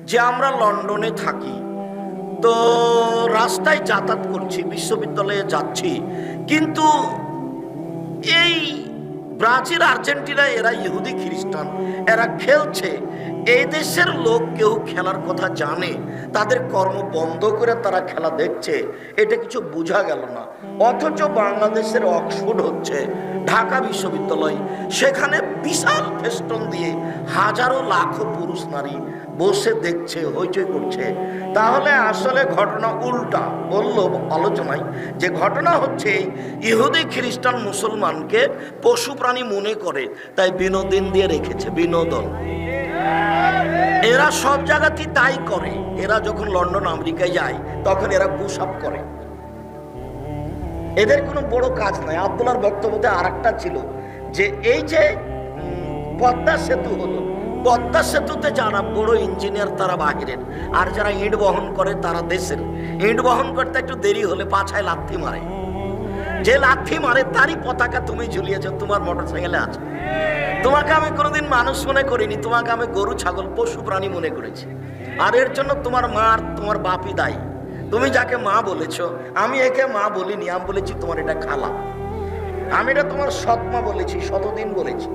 যে আমরা লন্ডনে থাকি, তো রাস্তায় যাতায়াত করছি, বিশ্ববিদ্যালয়ে যাচ্ছি, কিন্তু এই ব্রাজিল আর্জেন্টিনা এরা ইহুদি খ্রিস্টান, এরা খেলছে। এই দেশের লোক কেউ খেলার কথা জানে, তাদের কর্ম বন্ধ করে তারা খেলা দেখছে, এটা কিছু বোঝা গেল না। অথচ বাংলাদেশের অক্সফোর্ড হচ্ছে, ঢাকা বিশ্ববিদ্যালয়, সেখানে বিশাল ফেস্টন দিয়ে হাজারো লাখো পুরুষ নারী বসে দেখছে, হইচই করছে। তাহলে আসলে ঘটনা উল্টা বলল আলোচনায়, যে ঘটনা হচ্ছে ইহুদি খ্রিস্টান মুসলমানকে পশু প্রাণী মনে করে, তাই বিনোদন দিয়ে রেখেছে, বিনোদন। এরা সব জায়গাতেই তাই করে। এরা যখন লন্ডন আমেরিকায় যায় তখন এরা পুশ আপ করে, এদের কোনো বড় কাজ নাই। আব্দুল্লাহর বক্তব্যতে আর একটা ছিল যে এই যে পদ্মা সেতু হলো, পদ্মা সেতুতে যারা বড় ইঞ্জিনিয়ার তারা বাহিরের, আর যারা ইট বহন করে তারা দেশের। ইট বহন করতে একটু দেরি হলে পাছায় লাথি মারে, যে লাথি মারে তারই পতাকা তুমি ঝুলিয়েছ তোমার মোটর সাইকেলে আছে। তোমাকে আমি কোনোদিন মানুষ মনে করিনি, তোমাকে আমি গরু ছাগল পশু প্রাণী মনে করেছি। আর এর জন্য তোমার মা আর তোমার বাপই দায়ী। তুমি যাকে মা বলেছ, আমি একে মা বলিনি, আমি বলেছি তোমার এটা খালা। আমি এটা তোমার সৎ মা বলেছি, শতদিন বলেছি।